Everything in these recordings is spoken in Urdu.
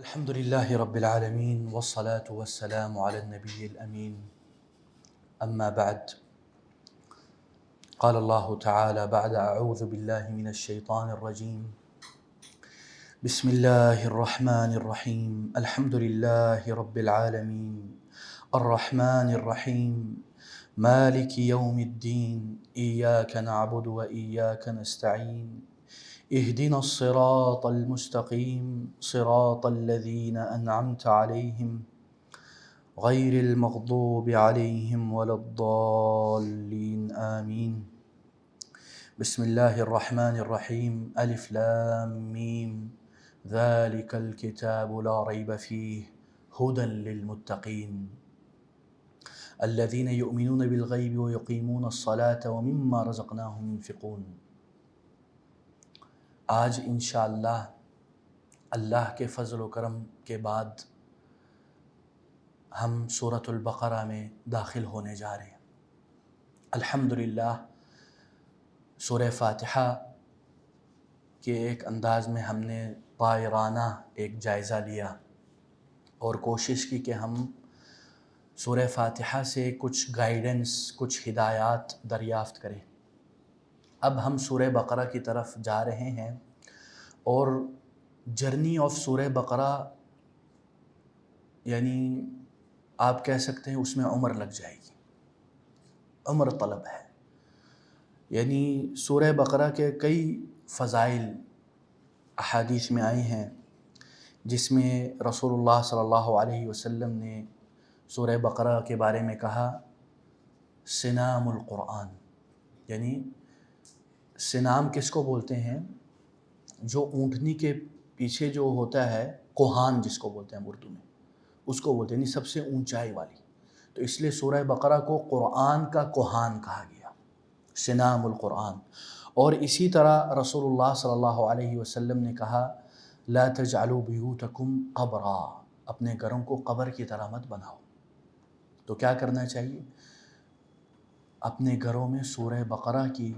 الحمد لله رب العالمين والصلاة والسلام على النبي الأمين. أما بعد، قال الله تعالى بعد أعوذ بالله من الشيطان الرجيم. بسم الله الرحمن الرحيم. الحمد لله رب العالمين الرحمن الرحيم مالك يوم الدين إياك نعبد وإياك نستعين اهدنا الصراط المستقيم صراط الذين أنعمت عليهم غير المغضوب عليهم ولا الضالين آمين. بسم الله الرحمن الرحيم. ألف لام ميم ذلك الكتاب لا ريب فيه هدى للمتقين الذين يؤمنون بالغيب ويقيمون الصلاة ومما رزقناهم ينفقون. آج انشاءاللہ اللہ کے فضل و کرم کے بعد ہم سورۃ البقرہ میں داخل ہونے جا رہے ہیں. الحمدللہ سورہ فاتحہ کے ایک انداز میں ہم نے طائرانہ ایک جائزہ لیا اور کوشش کی کہ ہم سورہ فاتحہ سے کچھ گائیڈنس، کچھ ہدایات دریافت کریں. اب ہم سورہ بقرہ کی طرف جا رہے ہیں اور جرنی آف سورہ بقرہ یعنی آپ کہہ سکتے ہیں اس میں عمر لگ جائے گی، عمر طلب ہے. یعنی سورہ بقرہ کے کئی فضائل احادیث میں آئے ہیں جس میں رسول اللہ صلی اللہ علیہ وسلم نے سورہ بقرہ کے بارے میں کہا سنام القرآن. یعنی سنام کس کو بولتے ہیں؟ جو اونٹنی کے پیچھے جو ہوتا ہے کوہان جس کو بولتے ہیں اردو میں، اس کو بولتے ہیں، یعنی سب سے اونچائی والی. تو اس لیے سورہ بقرہ کو قرآن کا کوہان کہا گیا، سنام القرآن. اور اسی طرح رسول اللہ صلی اللہ علیہ وسلم نے کہا لا تجعلوا بیوتکم قبرا، اپنے گھروں کو قبر کی طرح مت بناؤ. تو کیا کرنا چاہیے؟ اپنے گھروں میں سورہ بقرہ کی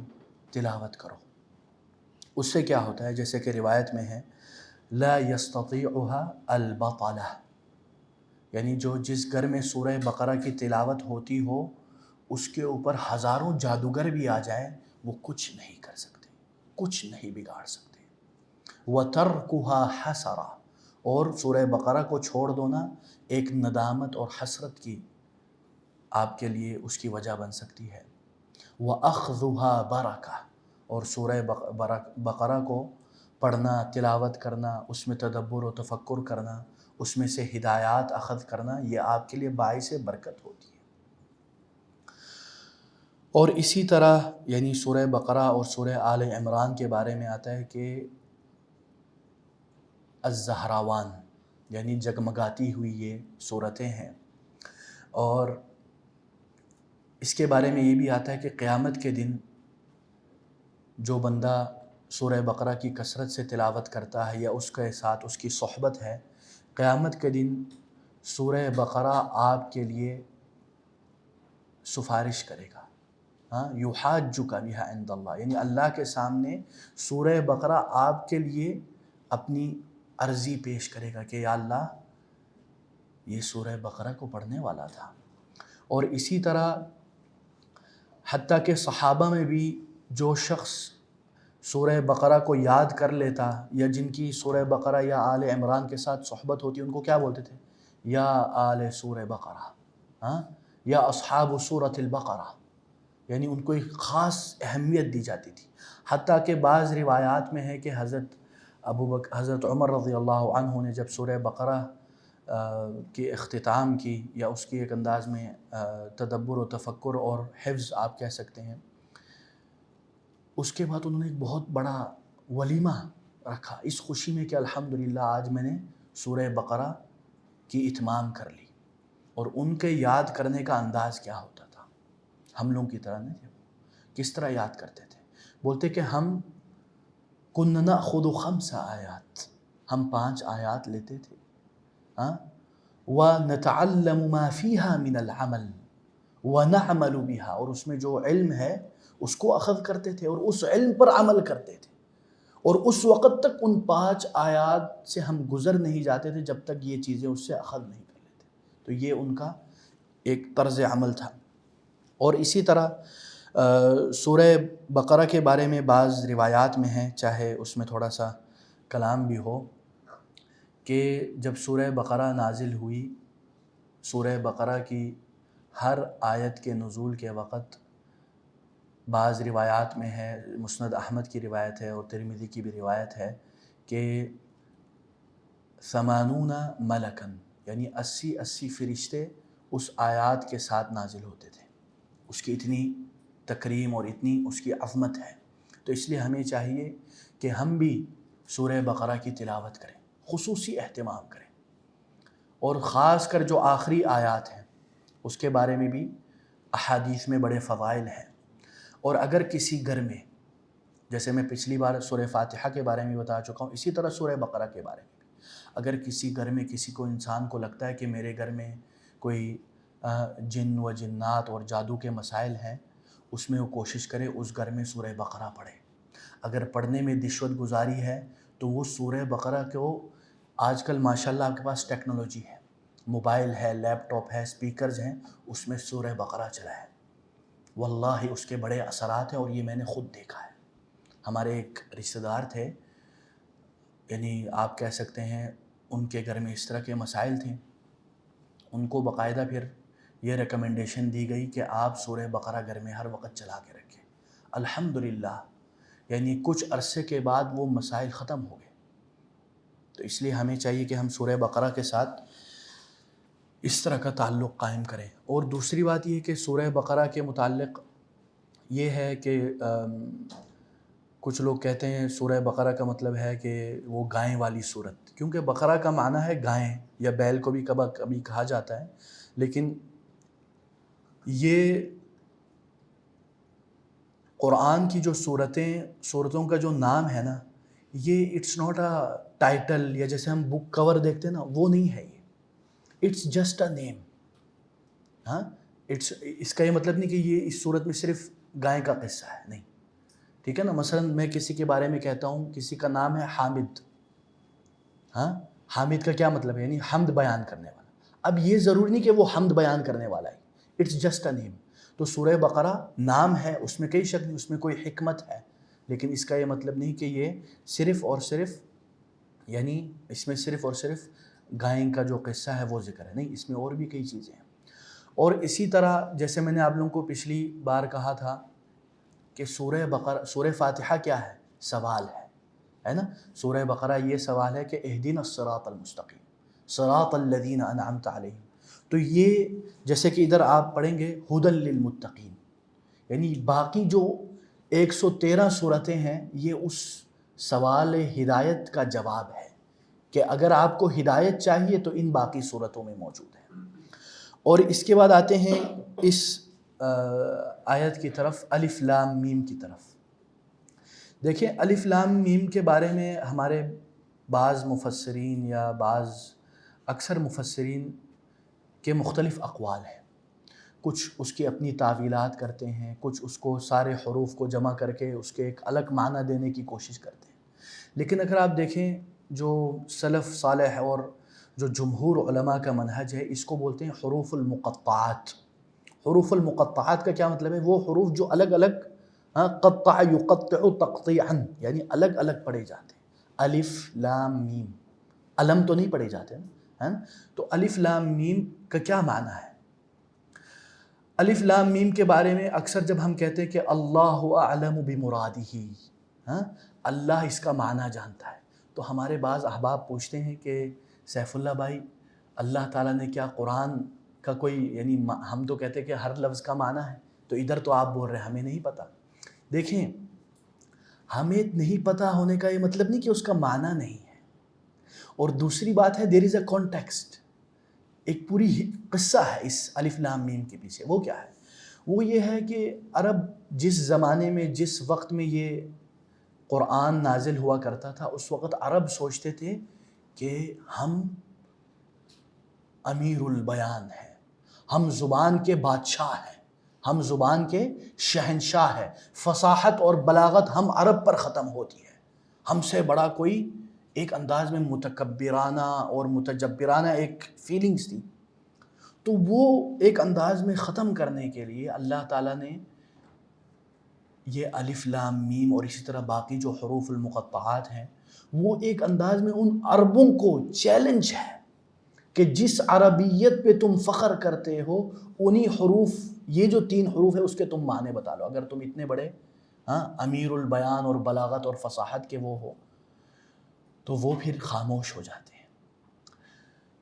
تلاوت کرو. اس سے کیا ہوتا ہے؟ جیسے کہ روایت میں ہے لا يستطيعها البطلہ، یعنی جس گھر میں سورہ بقرہ کی تلاوت ہوتی ہو اس کے اوپر ہزاروں جادوگر بھی آ جائے وہ کچھ نہیں کر سکتے، کچھ نہیں بگاڑ سکتے. وَتَرْكُهَا حَسَرَةٌ، اور سورہ بقرہ کو چھوڑ دونا ایک ندامت اور حسرت کی آپ کے لیے اس کی وجہ بن سکتی ہے. وَأَخْذُهَا بَرَكَةٌ، اور سورہ بقرہ کو پڑھنا، تلاوت کرنا، اس میں تدبر و تفکر کرنا، اس میں سے ہدایات اخذ کرنا، یہ آپ کے لیے باعث برکت ہوتی ہے. اور اسی طرح یعنی سورہ بقرہ اور سورہ آل عمران کے بارے میں آتا ہے کہ الزہراوان، یعنی جگمگاتی ہوئی یہ صورتیں ہیں. اور اس کے بارے میں یہ بھی آتا ہے کہ قیامت کے دن جو بندہ سورہ بقرہ کی کثرت سے تلاوت کرتا ہے یا اس کے ساتھ اس کی صحبت ہے، قیامت کے دن سورہ بقرہ آپ کے لیے سفارش کرے گا. یحاجک بہا عند اللہ، یعنی اللہ کے سامنے سورہ بقرہ آپ کے لیے اپنی عرضی پیش کرے گا کہ یا اللہ یہ سورہ بقرہ کو پڑھنے والا تھا. اور اسی طرح حتیٰ کہ صحابہ میں بھی جو شخص سورہ بقرہ کو یاد کر لیتا یا جن کی سورہ بقرہ یا آل عمران کے ساتھ صحبت ہوتی ان کو کیا بولتے تھے؟ یا آل سورہ بقرہ، یا اصحاب سورۃ البقرہ، یعنی ان کو ایک خاص اہمیت دی جاتی تھی. حتیٰ کہ بعض روایات میں ہے کہ حضرت عمر رضی اللہ عنہ نے جب سورہ بقرہ کے اختتام کی یا اس کی ایک انداز میں تدبر و تفکر اور حفظ آپ کہہ سکتے ہیں، اس کے بعد انہوں نے ایک بہت بڑا ولیمہ رکھا اس خوشی میں کہ الحمدللہ آج میں نے سورہ بقرہ کی اتمام کر لی. اور ان کے یاد کرنے کا انداز کیا ہوتا تھا؟ ہم لوگوں کی طرح نہیں تھے. کس طرح یاد کرتے تھے؟ بولتے کہ ہم كُنَّا نَأْخُذُ 5 آیات، ہم 5 آیات لیتے تھے، وَنَتَعَلَّمُ مَا فِيهَا مِنَ الْعَمَلِ وَنَعْمَلُ بِهَا، اور اس میں جو علم ہے اس کو اخذ کرتے تھے اور اس علم پر عمل کرتے تھے. اور اس وقت تک ان 5 آیات سے ہم گزر نہیں جاتے تھے جب تک یہ چیزیں اس سے اخذ نہیں کر لیتے. تو یہ ان کا ایک طرز عمل تھا. اور اسی طرح سورہ بقرہ کے بارے میں بعض روایات میں ہیں، چاہے اس میں تھوڑا سا کلام بھی ہو، کہ جب سورہ بقرہ نازل ہوئی، سورہ بقرہ کی ہر آیت کے نزول کے وقت بعض روایات میں ہے، مسند احمد کی روایت ہے اور ترمذی کی بھی روایت ہے، کہ 80 ملکن، یعنی 80 فرشتے اس آیات کے ساتھ نازل ہوتے تھے. اس کی اتنی تکریم اور اتنی اس کی عظمت ہے. تو اس لیے ہمیں چاہیے کہ ہم بھی سورہ بقرہ کی تلاوت کریں، خصوصی اہتمام کریں، اور خاص کر جو آخری آیات ہیں اس کے بارے میں بھی احادیث میں بڑے فضائل ہیں. اور اگر کسی گھر میں، جیسے میں پچھلی بار سورہ فاتحہ کے بارے میں بتا چکا ہوں، اسی طرح سورہ بقرہ کے بارے میں بھی، اگر کسی گھر میں کسی کو انسان کو لگتا ہے کہ میرے گھر میں کوئی جن و جنات اور جادو کے مسائل ہیں، اس میں وہ کوشش کرے اس گھر میں سورہ بقرہ پڑھے. اگر پڑھنے میں دشوت گزاری ہے تو وہ سورہ بقرہ کو، آج کل ماشاءاللہ آپ کے پاس ٹیکنالوجی ہے، موبائل ہے، لیپ ٹاپ ہے، سپیکرز ہیں، اس میں سورہ بقرہ چلا ہے. واللہ اس کے بڑے اثرات ہیں، اور یہ میں نے خود دیکھا ہے. ہمارے ایک رشتہ دار تھے، یعنی آپ کہہ سکتے ہیں ان کے گھر میں اس طرح کے مسائل تھے، ان کو باقاعدہ پھر یہ ریکمنڈیشن دی گئی کہ آپ سورہ بقرہ گھر میں ہر وقت چلا کے رکھیں. الحمدللہ یعنی کچھ عرصے کے بعد وہ مسائل ختم ہو گئے. تو اس لیے ہمیں چاہیے کہ ہم سورہ بقرہ کے ساتھ اس طرح کا تعلق قائم کریں. اور دوسری بات یہ کہ سورہ بقرہ کے متعلق یہ ہے کہ کچھ لوگ کہتے ہیں سورہ بقرہ کا مطلب ہے کہ وہ گائیں والی صورت، کیونکہ بقرہ کا معنی ہے گائیں یا بیل کو بھی کبھی کہا جاتا ہے. لیکن یہ قرآن کی جو صورتوں کا جو نام ہے نا، یہ اٹس ناٹ اے ٹائٹل، یا جیسے ہم بک کور دیکھتے ہیں نا، وہ نہیں ہے. یہ اٹس جسٹ اے نیم. ہاں، اس کا یہ مطلب نہیں کہ یہ اس صورت میں صرف گائے کا قصہ ہے، نہیں. ٹھیک ہے نا. مثلا میں کسی کے بارے میں کہتا ہوں، کسی کا نام ہے حامد. ہاں، حامد کا کیا مطلب ہے؟ یعنی حمد بیان کرنے والا. اب یہ ضروری نہیں کہ وہ حمد بیان کرنے والا ہے، اٹس جسٹ اے نیم. تو سورہ بقرہ نام ہے، اس میں کئی شک نہیں، اس میں کوئی حکمت ہے، لیکن اس کا یہ مطلب نہیں کہ یہ صرف اور صرف، یعنی اس میں صرف اور صرف گائیں کا جو قصہ ہے وہ ذکر ہے، نہیں، اس میں اور بھی کئی چیزیں ہیں. اور اسی طرح جیسے میں نے آپ لوگوں کو پچھلی بار کہا تھا کہ سورہ فاتحہ کیا ہے؟ سوال ہے نا. سورہ بقرہ یہ سوال ہے کہ اہدنا الصراط المستقیم صراط الذین انعمت علیہم. تو یہ جیسے کہ ادھر آپ پڑھیں گے ھدی للمتقین، یعنی باقی جو 113 صورتیں ہیں یہ اس سوال ہدایت کا جواب ہے کہ اگر آپ کو ہدایت چاہیے تو ان باقی صورتوں میں موجود ہے. اور اس کے بعد آتے ہیں اس آیت کی طرف، الف لام میم کی طرف. دیکھیں الف لام میم کے بارے میں ہمارے بعض مفسرین یا اکثر مفسرین کے مختلف اقوال ہیں. کچھ اس کی اپنی تعویلات کرتے ہیں، کچھ اس کو سارے حروف کو جمع کر کے اس کے ایک الگ معنی دینے کی کوشش کرتے ہیں. لیکن اگر آپ دیکھیں جو سلف صالح اور جو جمہور علماء کا منہج ہے، اس کو بولتے ہیں حروف المقطعات. حروف المقطعات کا کیا مطلب ہے؟ وہ حروف جو الگ الگ قطع یقطع تقطیعا، یعنی الگ الگ پڑھے جاتے ہیں. الف لام میم، علم تو نہیں پڑھے جاتے نا. تو الف لام میم کا کیا معنی ہے؟ الف لام میم کے بارے میں اکثر جب ہم کہتے ہیں کہ اللہ اعلم بمرادہ، اللہ اس کا معنی جانتا ہے، تو ہمارے بعض احباب پوچھتے ہیں کہ سیف اللہ بھائی، اللہ تعالیٰ نے کیا قرآن کا کوئی، یعنی ہم تو کہتے ہیں کہ ہر لفظ کا معنی ہے، تو ادھر تو آپ بول رہے ہیں ہمیں نہیں پتہ. دیکھیں، ہمیں نہیں پتہ ہونے کا یہ مطلب نہیں کہ اس کا معنی نہیں ہے. اور دوسری بات ہے دیر از اے کانٹیکسٹ، ایک پوری قصہ ہے اس الف لام میم کے پیچھے. وہ کیا ہے؟ وہ یہ ہے کہ عرب جس زمانے میں، جس وقت میں یہ قرآن نازل ہوا کرتا تھا، اس وقت عرب سوچتے تھے کہ ہم امیر البیان ہیں، ہم زبان کے بادشاہ ہیں، ہم زبان کے شہنشاہ ہیں، فصاحت اور بلاغت ہم عرب پر ختم ہوتی ہے. ہم سے بڑا کوئی، ایک انداز میں متکبرانہ اور متجبرانہ ایک فیلنگز تھی. تو وہ ایک انداز میں ختم کرنے کے لیے اللہ تعالیٰ نے یہ الف لام میم اور اسی طرح باقی جو حروف المقطعات ہیں، وہ ایک انداز میں ان عربوں کو چیلنج ہے کہ جس عربیت پہ تم فخر کرتے ہو، انہی حروف، یہ جو 3 حروف ہے اس کے تم معنی بتا لو. اگر تم اتنے بڑے امیر البیان اور بلاغت اور فصاحت کے وہ ہو تو وہ پھر خاموش ہو جاتے ہیں.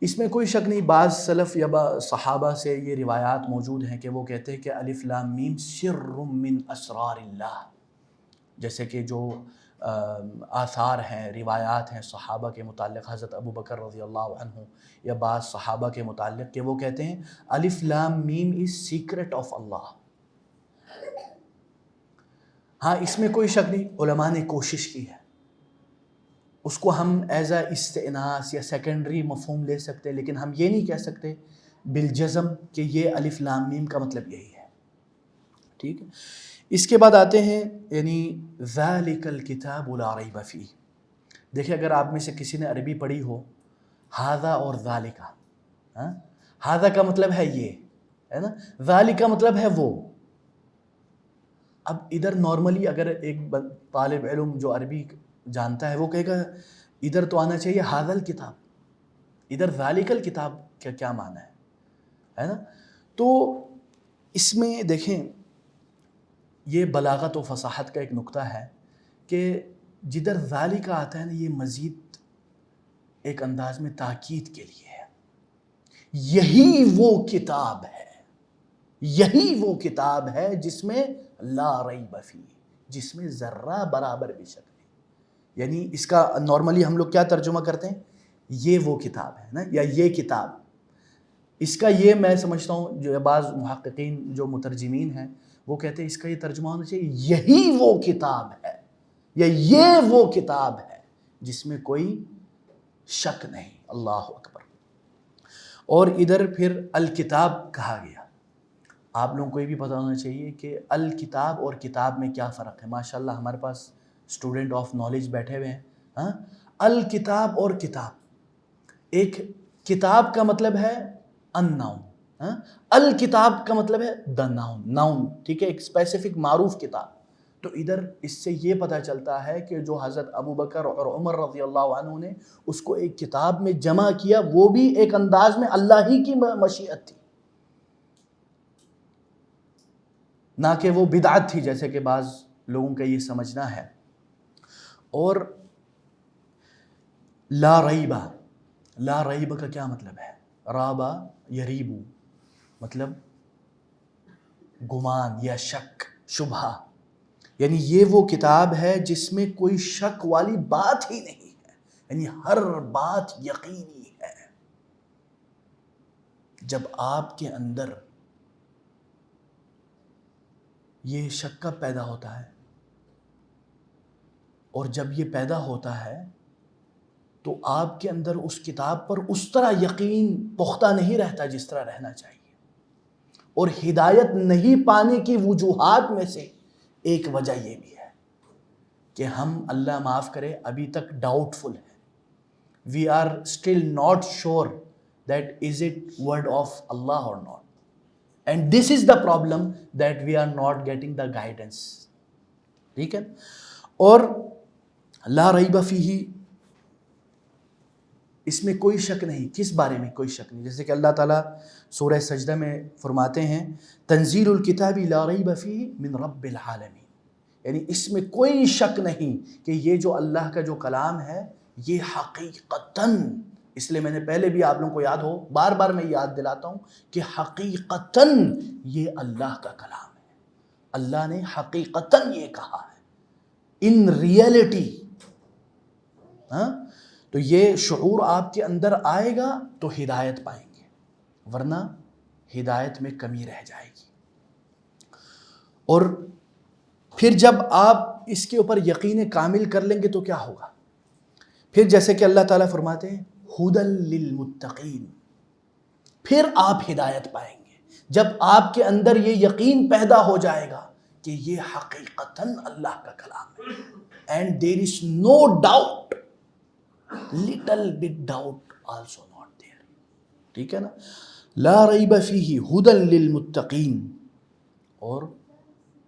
اس میں کوئی شک نہیں، بعض سلف یا صحابہ سے یہ روایات موجود ہیں کہ وہ کہتے ہیں کہ الف لام میم سر من اسرار اللہ، جیسے کہ جو آثار ہیں، روایات ہیں صحابہ کے متعلق، حضرت ابو بکر رضی اللہ عنہ یا بعض صحابہ کے متعلق، کہ وہ کہتے ہیں الف لام میم از سیکرٹ آف اللہ. ہاں اس میں کوئی شک نہیں، علماء نے کوشش کی ہے، اس کو ہم ایز اے استئناس یا سیکنڈری مفہوم لے سکتے، لیکن ہم یہ نہیں کہہ سکتے بالجزم کہ یہ الف لام میم کا مطلب یہی ہے. ٹھیک ہے. اس کے بعد آتے ہیں یعنی ذالک الکتاب لا ریب فیہ. دیکھیں اگر آپ میں سے کسی نے عربی پڑھی ہو، ھذا اور ذالکا، ھذا کا مطلب ہے یہ ہے نا، ذالک کا مطلب ہے وہ. اب ادھر نارملی اگر ایک طالب علم جو عربی جانتا ہے وہ کہے گا ادھر تو آنا چاہیے ھذا الکتاب، ادھر ذالک الکتاب کا کیا معنی ہے نا. تو اس میں دیکھیں یہ بلاغت و فصاحت کا ایک نقطہ ہے کہ جدھر ذالک آتا ہے نا، یہ مزید ایک انداز میں تاکید کے لیے ہے. یہی وہ کتاب ہے، یہی وہ کتاب ہے جس میں لا ریب فیہ، جس میں ذرہ برابر بھی شک نہیں. یعنی اس کا نارملی ہم لوگ کیا ترجمہ کرتے ہیں، یہ وہ کتاب ہے نا، یا یہ کتاب. اس کا یہ میں سمجھتا ہوں جو بعض محققین جو مترجمین ہیں وہ کہتے ہیں اس کا یہ ترجمہ ہونا چاہیے یہی وہ کتاب ہے، یا یہ وہ کتاب ہے جس میں کوئی شک نہیں. اللہ اکبر. اور ادھر پھر الکتاب کہا گیا. آپ لوگوں کو یہ بھی پتہ ہونا چاہیے کہ الکتاب اور کتاب میں کیا فرق ہے. ماشاءاللہ ہمارے پاس اسٹوڈنٹ آف نالج بیٹھے ہوئے ہیں. الکتاب اور کتاب، ایک کتاب کا مطلب ہے ان ناؤن، الکتاب کا مطلب ہے دا ناؤن، ناؤن. ٹھیک ہے، ایک اسپیسیفک معروف کتاب. تو ادھر اس سے یہ پتہ چلتا ہے کہ جو حضرت ابو بکر اور عمر رضی اللہ عنہ نے اس کو ایک کتاب میں جمع کیا، وہ بھی ایک انداز میں اللہ ہی کی مشیت تھی، نہ کہ وہ بدعت تھی جیسے کہ بعض لوگوں کا یہ سمجھنا ہے. اور لا ریبہ، لا ریبہ کا کیا مطلب ہے؟ رابہ یریبو، مطلب گمان یا شک، شبہ. یعنی یہ وہ کتاب ہے جس میں کوئی شک والی بات ہی نہیں ہے، یعنی ہر بات یقینی ہے. جب آپ کے اندر یہ شک کب پیدا ہوتا ہے، اور جب یہ پیدا ہوتا ہے تو آپ کے اندر اس کتاب پر اس طرح یقین پختہ نہیں رہتا جس طرح رہنا چاہیے. اور ہدایت نہیں پانے کی وجوہات میں سے ایک وجہ یہ بھی ہے کہ ہم، اللہ معاف کرے، ابھی تک ڈاؤٹ فل ہیں. We are still not sure that is it word of Allah or not. And this is the problem that we are not getting the guidance. ٹھیک ہے. اور لا ریب فیہ، اس میں کوئی شک نہیں. کس بارے میں کوئی شک نہیں؟ جیسے کہ اللہ تعالیٰ سورہ سجدہ میں فرماتے ہیں تنزیل الکتاب لا ریب فیہ من رب العالمین، یعنی اس میں کوئی شک نہیں کہ یہ جو اللہ کا جو کلام ہے یہ حقیقتاً، اس لیے میں نے پہلے بھی آپ لوگوں کو یاد ہو، بار بار میں یاد دلاتا ہوں کہ حقیقتاً یہ اللہ کا کلام ہے. اللہ نے حقیقتاً یہ کہا ہے، ان ریئلٹی. تو یہ شعور آپ کے اندر آئے گا تو ہدایت پائیں گے، ورنہ ہدایت میں کمی رہ جائے گی. اور پھر جب آپ اس کے اوپر یقین کامل کر لیں گے تو کیا ہوگا؟ پھر جیسے کہ اللہ تعالیٰ فرماتے ہیں ھدی للمتقین، پھر آپ ہدایت پائیں گے جب آپ کے اندر یہ یقین پیدا ہو جائے گا کہ یہ حقیقتاً اللہ کا کلام ہے. and there is no doubt, little bit doubt also not there. ٹھیک ہے نا. لا ریب فیہ ہدی للمتقین. اور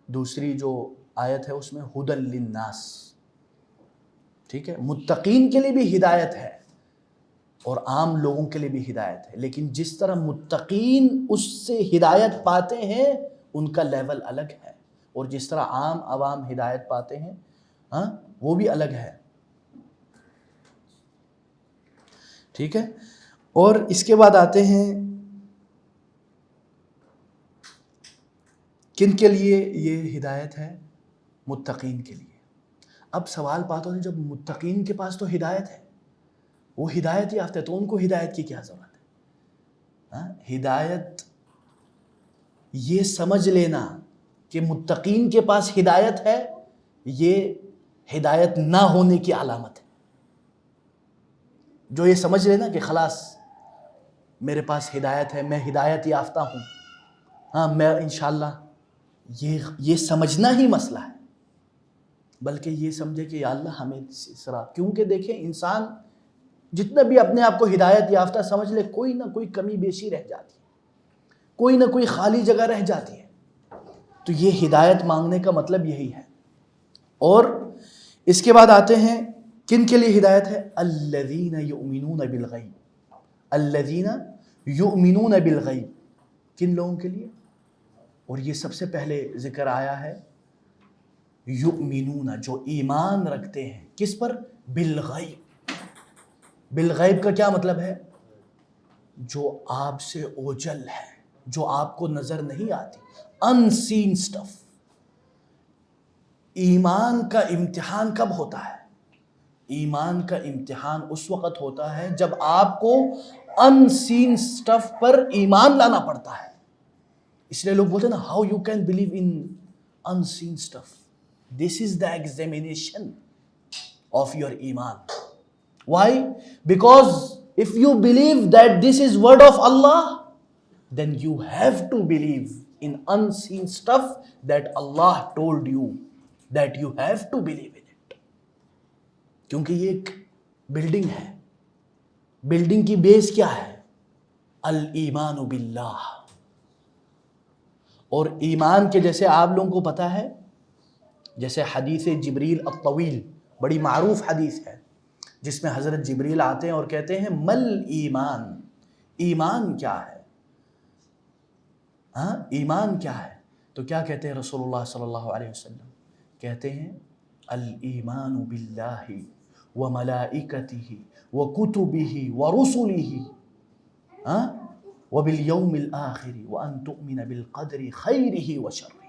دوسری جو آیت ہے اس میں ہدی للناس. ٹھیک ہے, متقین کے لیے بھی ہدایت ہے اور عام لوگوں کے لیے بھی ہدایت ہے, لیکن جس طرح متقین اس سے ہدایت پاتے ہیں ان کا لیول الگ ہے, اور جس طرح عام عوام ہدایت پاتے ہیں وہ بھی الگ ہے. ٹھیک ہے. اور اس کے بعد آتے ہیں کن کے لیے یہ ہدایت ہے؟ متقین کے لیے. اب سوال پاتا ہے جب متقین کے پاس تو ہدایت ہے, وہ ہدایت یافتہ ہے, تو ان کو ہدایت کی کیا ضرورت ہے؟ ہدایت یہ سمجھ لینا کہ متقین کے پاس ہدایت ہے, یہ ہدایت نہ ہونے کی علامت ہے. جو یہ سمجھ لینا کہ خلاص میرے پاس ہدایت ہے, میں ہدایت یافتہ ہوں, میں انشاءاللہ, یہ سمجھنا ہی مسئلہ ہے. بلکہ یہ سمجھے کہ یا اللہ ہمیں صراط, کیونکہ دیکھیں انسان جتنا بھی اپنے آپ کو ہدایت یافتہ سمجھ لے, کوئی نہ کوئی کمی بیشی رہ جاتی ہے, کوئی نہ کوئی خالی جگہ رہ جاتی ہے. تو یہ ہدایت مانگنے کا مطلب یہی ہے. اور اس کے بعد آتے ہیں کن کے لیے ہدایت ہے؟ الذین یؤمنون بالغیب. الذین یؤمنون بالغیب, کن لوگوں کے لیے؟ اور یہ سب سے پہلے ذکر آیا ہے یؤمنون, جو ایمان رکھتے ہیں کس پر؟ بالغیب. بالغیب کا کیا مطلب ہے؟ جو آپ سے اوجل ہے, جو آپ کو نظر نہیں آتی, unseen stuff. ایمان کا امتحان کب ہوتا ہے؟ ایمان کا امتحان اس وقت ہوتا ہے جب آپ کو unseen stuff پر ایمان لانا پڑتا ہے. اس لیے لوگ بولتے ہیں نا, how you can believe in unseen stuff. This is the examination of your iman. Why? Because if you believe that this is word of Allah, then you have to believe in unseen stuff that Allah told you that you have to believe in it. کیونکہ یہ ایک بلڈنگ ہے, بلڈنگ کی بیس کیا ہے؟ الایمان باللہ. اور ایمان کے جیسے آپ لوگوں کو پتا ہے, جیسے حدیث جبریل الطویل, بڑی معروف حدیث ہے, جس میں حضرت جبریل آتے ہیں اور کہتے ہیں مل ایمان, ایمان کیا ہے؟ ایمان کیا ہے؟ تو کیا کہتے ہیں رسول اللہ صلی اللہ علیہ وسلم؟ کہتے ہیں الایمان باللہ وملائکتہ وکتبہ ورسلہ وبالیوم الآخر وان تؤمن بالقدر خیرہ وشرہ.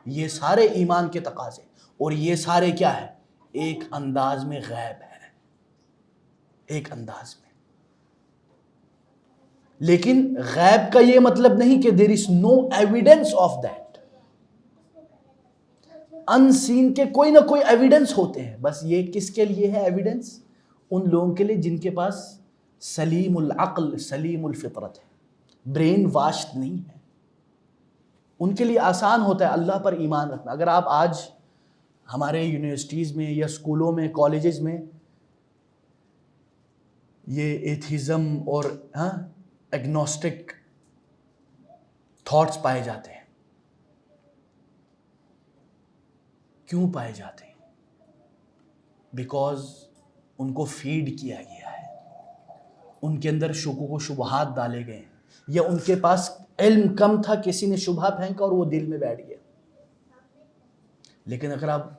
یہ سارے ایمان کے تقاضے, اور یہ سارے کیا ہے؟ ایک انداز میں غیب ہے, ایک انداز میں. لیکن غیب کا یہ مطلب نہیں کہ there is no evidence of that. unseen کے کوئی نہ کوئی ایویڈنس ہوتے ہیں, بس یہ کس کے لیے ہے ایویڈنس؟ ان لوگوں کے لیے جن کے پاس سلیم العقل سلیم الفطرت ہے, برین واشڈ نہیں ہے. ان کے لیے آسان ہوتا ہے اللہ پر ایمان رکھنا. اگر آپ آج ہمارے یونیورسٹیز میں یا اسکولوں میں کالجز میں یہ ایتھیزم اور ایگنوسٹک تھاٹس پائے جاتے ہیں, کیوں پائے جاتے ہیں؟ بیکاز ان کو فیڈ کیا گیا ہے, ان کے اندر شکوک و شبہات ڈالے گئے ہیں, یا ان کے پاس علم کم تھا, کسی نے شبہ پھینکا اور وہ دل میں بیٹھ گیا. لیکن اگر آپ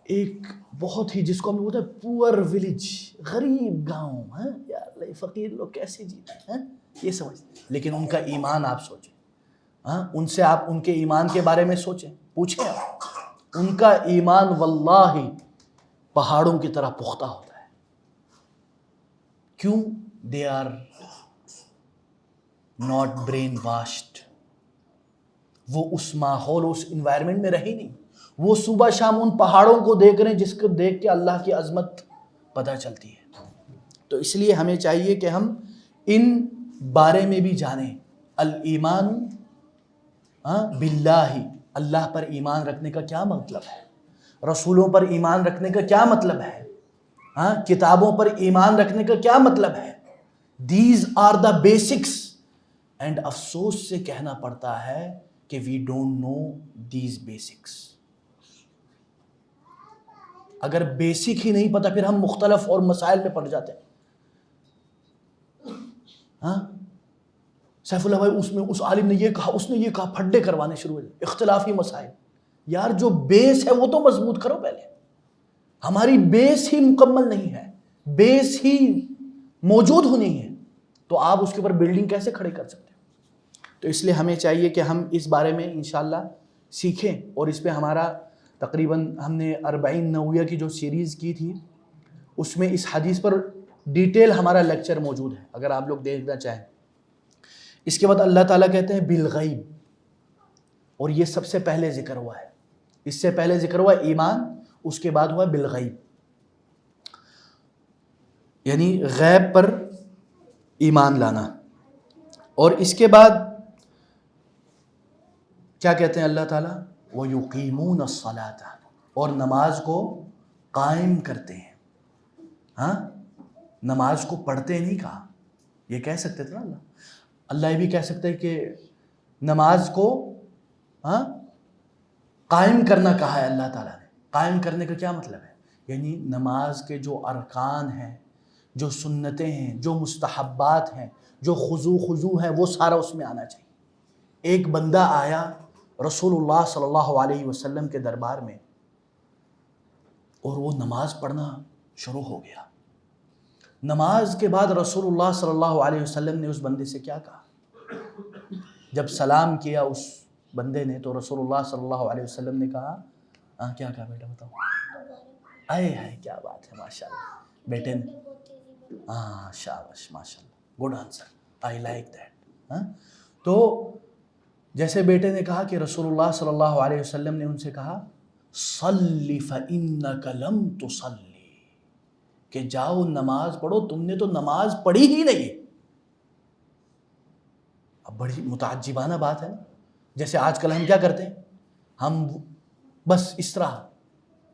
ایک بہت ہی, جس کو ہم بولتے ہیں پور ولیج, غریب گاؤں, یار فقیر لوگ کیسے جیتے ہیں, یہ سمجھ, لیکن ان کا ایمان آپ سوچیں, ان سے آپ ان کے ایمان کے بارے میں سوچیں, پوچھیں آپ, ان کا ایمان واللہ پہاڑوں کی طرح پختہ ہوتا ہے. کیوں؟ دے آر ناٹ برین واشڈ. وہ اس ماحول, اس انوائرمنٹ میں رہی نہیں. وہ صبح شام ان پہاڑوں کو دیکھ رہے ہیں جس کو دیکھ کے اللہ کی عظمت پتہ چلتی ہے. تو اس لیے ہمیں چاہیے کہ ہم ان بارے میں بھی جانیں. الایمان باللہ, اللہ پر ایمان رکھنے کا کیا مطلب ہے؟ رسولوں پر ایمان رکھنے کا کیا مطلب ہے؟ ہاں، کتابوں پر ایمان رکھنے کا کیا مطلب ہے؟ These are the basics. And افسوس سے کہنا پڑتا ہے کہ we don't know these basics. اگر بیسک ہی نہیں پتا پھر ہم مختلف اور مسائل میں پڑ جاتے ہیں. ہاں، سیف اللہ بھائی اس عالم نے یہ کہا، اس نے یہ کہا، پھڈے کروانے شروع ہو جائے، اختلافی مسائل. یار جو بیس ہے وہ تو مضبوط کرو پہلے. ہماری بیس ہی مکمل نہیں ہے، بیس ہی موجود ہونی ہے، تو آپ اس کے اوپر بلڈنگ کیسے کھڑے کر سکتے ہیں؟ تو اس لیے ہمیں چاہیے کہ ہم اس بارے میں انشاءاللہ سیکھیں. اور اس پہ ہمارا تقریباً ہم نے 40 نویہ کی جو سیریز کی تھی اس میں اس حدیث پر ڈیٹیل ہمارا لیکچر موجود ہے اگر آپ لوگ دیکھنا چاہیں. اس کے بعد اللہ تعالیٰ کہتے ہیں بالغیب، اور یہ سب سے پہلے ذکر ہوا ہے. اس سے پہلے ذکر ہوا ایمان، اس کے بعد ہوا بالغیب، یعنی غیب پر ایمان لانا. اور اس کے بعد کیا کہتے ہیں اللہ تعالیٰ؟ وَيُقِيمُونَ الصَّلَاةَ، اور نماز کو قائم کرتے ہیں. ہاں، نماز کو پڑھتے نہیں کہا، یہ کہہ سکتے تھے نا اللہ یہ بھی کہہ سکتے ہیں کہ نماز کو قائم کرنا کہا ہے اللہ تعالیٰ نے. قائم کرنے کا کیا مطلب ہے؟ یعنی نماز کے جو ارکان ہیں، جو سنتیں ہیں، جو مستحبات ہیں، جو خضوع ہے، وہ سارا اس میں آنا چاہیے. ایک بندہ آیا رسول اللہ صلی اللہ علیہ وسلم کے دربار میں اور وہ نماز پڑھنا شروع ہو گیا. نماز کے بعد رسول اللہ صلی اللہ علیہ وسلم نے اس بندے سے کیا کہا؟ جب سلام کیا اس بندے نے تو رسول اللہ صلی اللہ علیہ وسلم نے کہا کیا کہا بیٹا بتاؤ؟ اے ہے کیا بات ہے، ماشاءاللہ بیٹے نے، شاباش ماشاءاللہ، good answer, I like that. تو جیسے بیٹے نے کہا کہ رسول اللہ صلی اللہ علیہ وسلم نے ان سے کہا صلی فإنک لم تصلی، کہ جاؤ نماز پڑھو، تم نے تو نماز پڑھی ہی نہیں. اب بڑی متعجبانہ بات ہے نا. جیسے آج کل ہم کیا کرتے ہیں، ہم بس اس طرح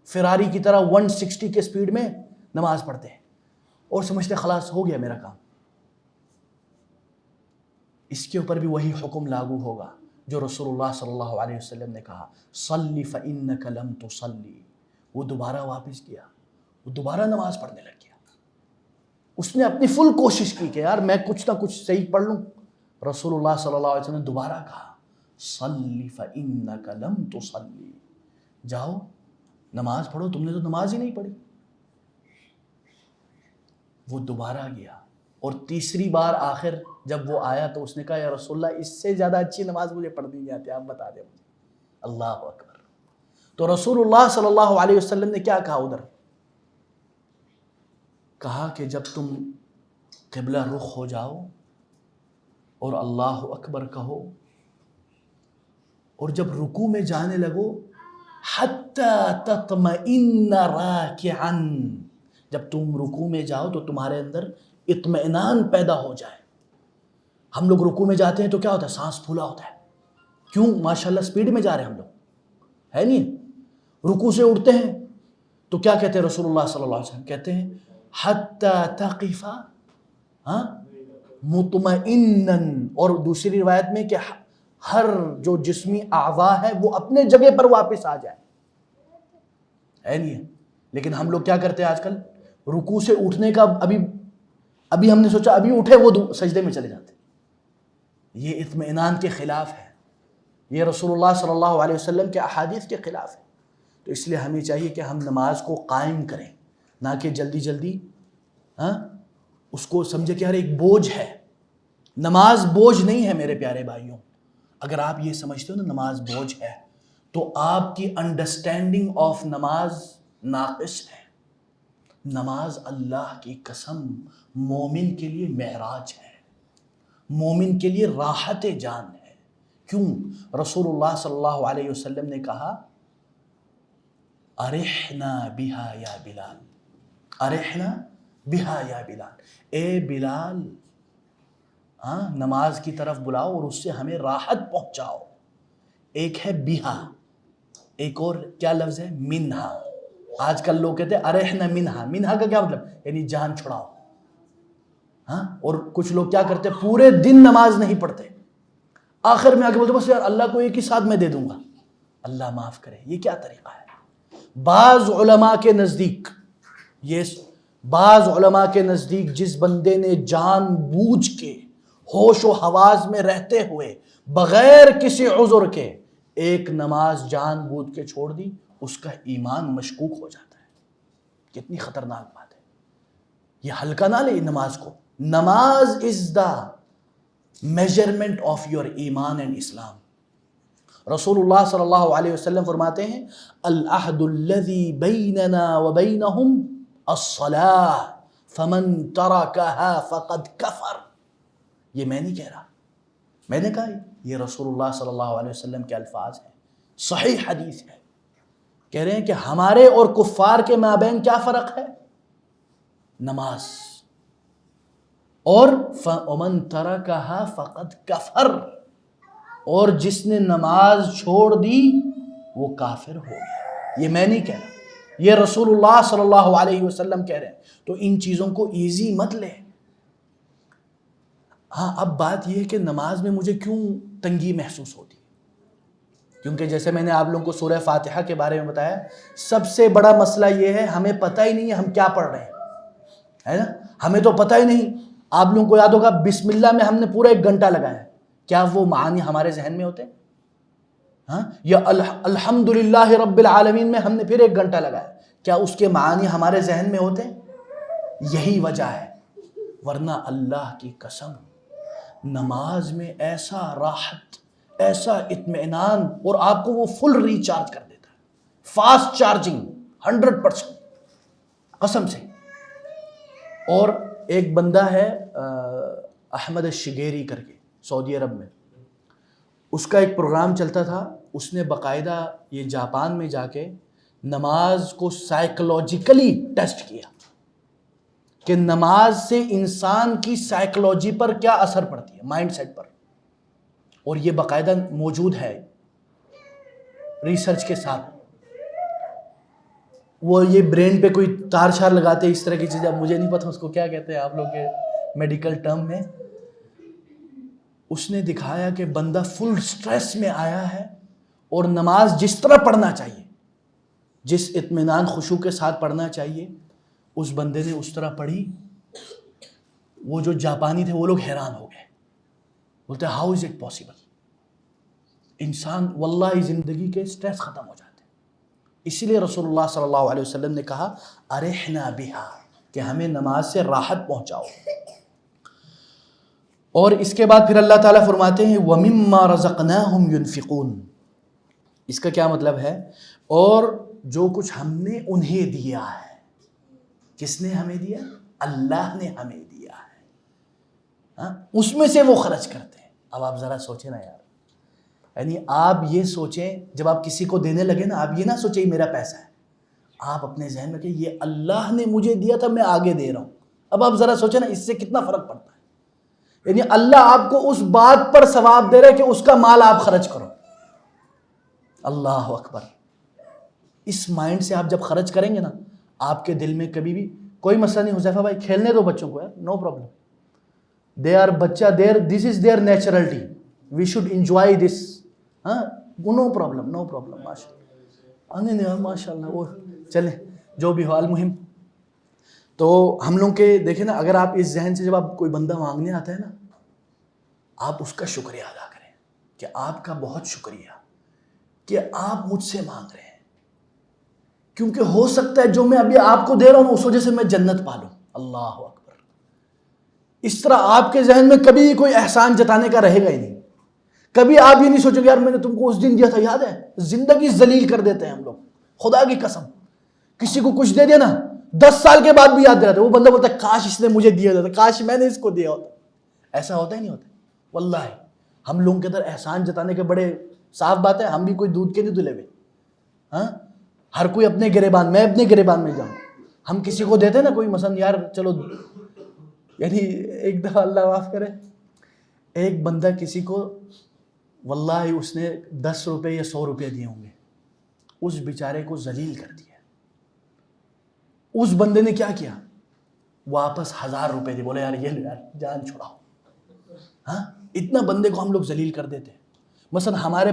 فراری کی طرح 160 کے سپیڈ میں نماز پڑھتے ہیں اور سمجھتے خلاص ہو گیا میرا کام. اس کے اوپر بھی وہی حکم لاگو ہوگا جو رسول اللہ صلی اللہ علیہ وسلم نے کہا صلی فإنک لم تصلی. وہ دوبارہ واپس گیا، وہ دوبارہ نماز پڑھنے لگ گیا. اس نے اپنی فل کوشش کی کہ یار میں کچھ نہ کچھ صحیح پڑھ لوں. رسول اللہ صلی اللہ علیہ وسلم نے دوبارہ کہا صلی فإنک لم تصلی، جاؤ نماز پڑھو، تم نے تو نماز ہی نہیں پڑھی. وہ دوبارہ گیا اور تیسری بار آخر جب وہ آیا تو اس نے کہا یا رسول اللہ اس سے زیادہ اچھی نماز مجھے پڑھنی نہیں آتی، آپ بتا دیں مجھے. اللہ اکبر. تو رسول اللہ صلی اللہ علیہ وسلم نے کیا کہا ادھر؟ کہا کہ جب تم قبلہ رخ ہو جاؤ اور اللہ اکبر کہو اور جب رکوع میں جانے لگو حتی تطمئن راکعا، جب تم رکوع میں جاؤ تو تمہارے اندر اطمئنان پیدا ہو جائے. ہم لوگ رکوع میں جاتے ہیں تو کیا ہوتا ہے؟ سانس پھولا ہوتا ہے. کیوں؟ ماشاءاللہ سپیڈ میں جا رہے ہیں ہم لوگ، ہے نہیں؟ رکوع سے اٹھتے ہیں تو کیا کہتے ہیں رسول اللہ صلی اللہ علیہ وسلم؟ کہتے ہیں حتی تقف مطمئنا، اور دوسری روایت میں کہ ہر جو جسمی اعضاء ہے وہ اپنے جگہ پر واپس آ جائے، ہے نہیں؟ لیکن ہم لوگ کیا کرتے ہیں آج کل؟ رکوع سے اٹھنے کا ابھی ہم نے سوچا ابھی اٹھے وہ سجدے میں چلے جاتے. یہ اطمئنان کے خلاف ہے، یہ رسول اللہ صلی اللہ علیہ وسلم کے احادیث کے خلاف ہے. تو اس لیے ہمیں چاہیے کہ ہم نماز کو قائم کریں، نہ کہ جلدی جلدی اس کو سمجھے کہ ہر ایک بوجھ ہے. نماز بوجھ نہیں ہے میرے پیارے بھائیوں. اگر آپ یہ سمجھتے ہو نا نماز بوجھ ہے تو آپ کی انڈرسٹینڈنگ آف نماز ناقص ہے. نماز اللہ کی قسم مومن کے لیے معراج ہے، مومن کے لیے راحت جان ہے. کیوں؟ رسول اللہ صلی اللہ علیہ وسلم نے کہا ارحنا بہا یا بلال، ارحنا بہا یا بلال، اے بلال نماز کی طرف بلاؤ اور اس سے ہمیں راحت پہنچاؤ. ایک ہے بہا، ایک اور کیا لفظ ہے؟ منہا. آج کل لوگ کہتے ہیں ارحنا منہا. منہا کا کیا مطلب؟ یعنی جان چھڑاؤ. ہاں. اور کچھ لوگ کیا کرتے ہیں؟ پورے دن نماز نہیں پڑھتے, آخر میں آ کے بولتے بس یار اللہ کو ایک ہی ساتھ میں دے دوں گا. اللہ معاف کرے, یہ کیا طریقہ ہے؟ بعض علماء کے نزدیک جس بندے نے جان بوجھ کے ہوش و حواس میں رہتے ہوئے بغیر کسی عذر کے ایک نماز جان بوجھ کے چھوڑ دی, اس کا ایمان مشکوک ہو جاتا ہے. کتنی خطرناک بات ہے. یہ ہلکا نہ لے نماز کو. نماز از دا میجرمنٹ آف یور ایمان اینڈ اسلام. رسول اللہ صلی اللہ علیہ وسلم فرماتے ہیں العہد الذی بیننا وبینہم الصلاۃ فمن ترکہا فقد کفر. یہ میں نہیں کہہ رہا, میں نے کہا یہ رسول اللہ صلی اللہ علیہ وسلم کے الفاظ ہیں, صحیح حدیث ہے. کہہ رہے ہیں کہ ہمارے اور کفار کے مابین کیا فرق ہے؟ نماز. اور فَمَن تَرَكَهَا فَقَدْ كَفَرَ, اور جس نے نماز چھوڑ دی وہ کافر ہو گیا. یہ میں نہیں کہہ رہا, یہ رسول اللہ صلی اللہ علیہ وسلم کہہ رہے ہیں. تو ان چیزوں کو ایزی مت لے. ہاں اب بات یہ ہے کہ نماز میں مجھے کیوں تنگی محسوس ہوتی ہے؟ کیونکہ جیسے میں نے آپ لوگوں کو سورہ فاتحہ کے بارے میں بتایا, سب سے بڑا مسئلہ یہ ہے ہمیں پتہ ہی نہیں ہے ہم کیا پڑھ رہے ہیں, ہے نا. ہمیں تو پتہ ہی نہیں. آپ لوگوں کو یاد ہوگا بسم اللہ میں ہم نے پورا 1 گھنٹہ لگایا, کیا وہ معانی ہمارے ذہن میں ہوتے؟ ہاں. یا الحمدللہ رب العالمین میں ہم نے پھر 1 گھنٹہ لگایا, کیا اس کے معانی ہمارے ذہن میں ہوتے؟ یہی وجہ ہے. ورنہ اللہ کی قسم نماز میں ایسا راحت, ایسا اطمینان, اور آپ کو وہ فل ریچارج کر دیتا ہے, فاسٹ چارجنگ 100% قسم سے. اور ایک بندہ ہے احمد الشگیری کر کے, سعودی عرب میں, اس کا ایک پروگرام چلتا تھا. اس نے باقاعدہ یہ جاپان میں جا کے نماز کو سائیکولوجیکلی ٹیسٹ کیا کہ نماز سے انسان کی سائیکولوجی پر کیا اثر پڑتی ہے, مائنڈ سیٹ پر. اور یہ باقاعدہ موجود ہے ریسرچ کے ساتھ. وہ یہ برین پہ کوئی تار شار لگاتے اس طرح کی چیزیں, اب مجھے نہیں پتہ اس کو کیا کہتے ہیں آپ لوگ کے میڈیکل ٹرم میں. اس نے دکھایا کہ بندہ فل سٹریس میں آیا ہے, اور نماز جس طرح پڑھنا چاہیے, جس اطمینان خشوع کے ساتھ پڑھنا چاہیے, اس بندے نے اس طرح پڑھی. وہ جو جاپانی تھے وہ لوگ حیران ہو گئے, بولتے ہاؤ از اٹ پاسبل. انسان واللہ زندگی کے سٹریس ختم ہو جاتے. اسی لیے رسول اللہ صلی اللہ علیہ وسلم نے کہا ارحنا بہا, کہ ہمیں نماز سے راحت پہنچاؤ. اور اس کے بعد پھر اللہ تعالیٰ فرماتے ہیں وَمِمَّا رَزَقْنَاهُمْ يُنْفِقُونَ. اس کا کیا مطلب ہے؟ اور جو کچھ ہم نے انہیں دیا ہے. کس نے ہمیں دیا؟ اللہ نے ہمیں دیا ہے. ہاں, اس میں سے وہ خرچ کرتے ہیں. اب آپ ذرا سوچیں نا یار, یعنی آپ یہ سوچیں جب آپ کسی کو دینے لگے نا, آپ یہ نہ سوچیں میرا پیسہ ہے, آپ اپنے ذہن میں کہ یہ اللہ نے مجھے دیا تھا میں آگے دے رہا ہوں. اب آپ ذرا سوچیں نا اس سے کتنا فرق پڑتا ہے. یعنی اللہ آپ کو اس بات پر ثواب دے رہا ہے کہ اس کا مال آپ خرچ کرو. اللہ اکبر. اس مائنڈ سے آپ جب خرچ کریں گے نا, آپ کے دل میں کبھی بھی کوئی مسئلہ نہیں. حذیفہ بھائی کھیلنے دو بچوں کو یار, نو پرابلم. دے آر بچہ, this is their naturality, we should enjoy this. ہاں, نو پرابلم, نو پرابلم. ماشاء اللہ. وہ چلیں جو بھی ہو, المہم. تو ہم لوگ کے دیکھیں نا, اگر آپ اس ذہن سے جب آپ کوئی بندہ مانگنے آتا ہے نا, آپ اس کا شکریہ ادا کریں کہ آپ کا بہت شکریہ کہ آپ مجھ سے مانگ رہے ہیں, کیونکہ ہو سکتا ہے جو میں ابھی آپ کو دے رہا ہوں اس وجہ سے میں جنت پالوں. اللہ اکبر. اس طرح آپ کے ذہن میں کبھی کوئی احسان جتانے کا رہے گا ہی نہیں. کبھی آپ یہ نہیں سوچو گے یار میں نے تم کو اس دن دیا تھا, یاد ہے. زندگی ذلیل کر دیتے ہیں ہم لوگ, خدا کی قسم. کسی کو کچھ دے دیا نا, 10 سال کے بعد بھی یاد رہتا ہے. وہ بندہ بولتا ہے کاش اس نے مجھے دیا تھا, کاش میں نے اس کو دیا ہوتا. ایسا ہوتا ہی نہیں ہوتا. واللہ ہم لوگوں کے اندر احسان جتانے کے بڑے صاف بات ہے. ہم بھی کوئی دودھ کے نہیں دلے ہوئے. ہاں, ہر کوئی اپنے گریبان, میں اپنے گریبان میں جاؤں. ہم کسی کو دیتے نا کوئی مثلا یار چلو, یعنی ایک دفعہ اللہ معاف کرے, ایک بندہ کسی کو واللہ اس نے 10 روپے یا 100 روپے دیے ہوں گے. اس بیچارے کو ذلیل کر دیا. اس بندے نے کیا کیا؟ واپس 1000 روپے دے، بولے یار یہ لو یار جان چھڑاؤ. ہاں اتنا بندے کو ہم لوگ ذلیل کر دیتے ہیں. مثلا ہمارے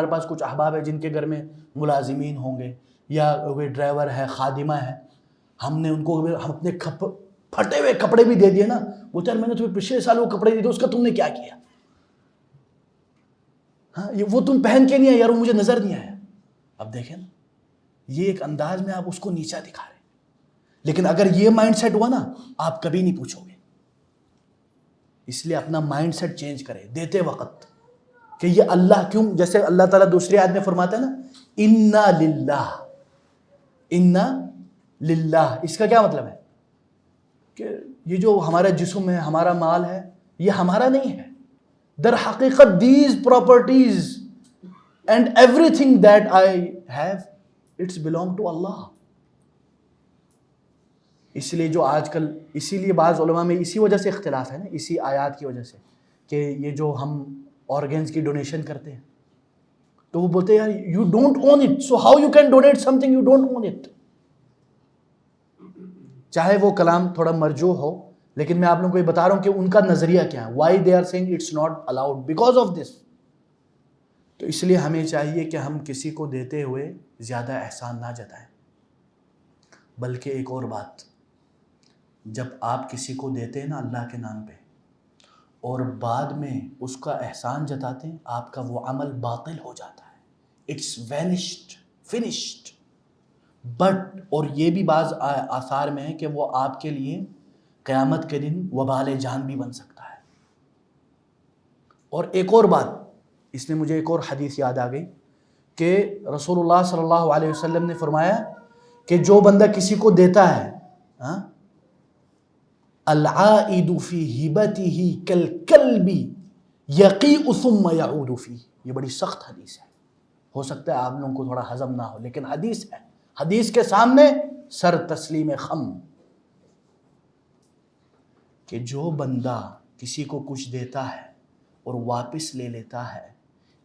پاس کچھ احباب ہیں جن کے گھر میں ملازمین ہوں گے یا کوئی ڈرائیور ہے، خادمہ ہے، ہم نے ان کو ہم اپنے پھٹے ہوئے کپڑے بھی دے دیے نا، وہ یار میں نے تمہیں پچھلے سال وہ کپڑے دیے تھے، اس کا تم نے کیا کیا؟ ہاں وہ تم پہن کے نہیں آئے یار، وہ مجھے نظر نہیں آیا. اب دیکھیں نا، یہ ایک انداز میں آپ اس کو نیچا دکھا رہے ہیں. لیکن اگر یہ مائنڈ سیٹ ہوا نا، آپ کبھی نہیں پوچھو گے. اس لیے اپنا مائنڈ سیٹ چینج کرے دیتے وقت کہ یہ اللہ کیوں، جیسے اللہ تعالیٰ دوسری آیت میں فرماتا ہے نا انا للہ. اس کا کیا مطلب ہے؟ کہ یہ جو ہمارا جسم ہے، ہمارا مال ہے، یہ ہمارا نہیں ہے. در حقیقت these properties and everything that I have, it's belong to Allah. اس لیے جو آج کل، اسی لیے بعض علماء میں اسی وجہ سے اختلاف ہے نا، اسی آیات کی وجہ سے، کہ یہ جو ہم آرگنز کی ڈونیشن کرتے ہیں تو وہ بولتے ہیں یار you don't own it, so how you can donate some thing you don't own it. چاہے وہ کلام تھوڑا مرجوح ہو، لیکن میں آپ لوگوں کو یہ بتا رہا ہوں کہ ان کا نظریہ کیا ہے. Why they are saying it's not allowed? Because of this. تو اس لیے ہمیں چاہیے کہ ہم کسی کو دیتے ہوئے زیادہ احسان نہ جتائیں. بلکہ ایک اور بات، جب آپ کسی کو دیتے ہیں نا اللہ کے نام پہ اور بعد میں اس کا احسان جتاتے ہیں، آپ کا وہ عمل باطل ہو جاتا ہے. It's vanished, finished. بٹ اور یہ بھی بعض آثار میں ہے کہ وہ آپ کے لیے قیامت کے دن وبال جان بھی بن سکتا ہے. اور ایک اور بات، اس میں مجھے ایک اور حدیث یاد آ گئی کہ رسول اللہ صلی اللہ علیہ وسلم نے فرمایا کہ جو بندہ کسی کو دیتا ہے، العائد فی ہبتہ کالکلب یقیء ثم یعود فیہ. یہ بڑی سخت حدیث ہے، ہو سکتا ہے آپ لوگوں کو تھوڑا ہضم نہ ہو، لیکن حدیث ہے. حدیث کے سامنے سر تسلیم خم، کہ جو بندہ کسی کو کچھ دیتا ہے اور واپس لے لیتا ہے،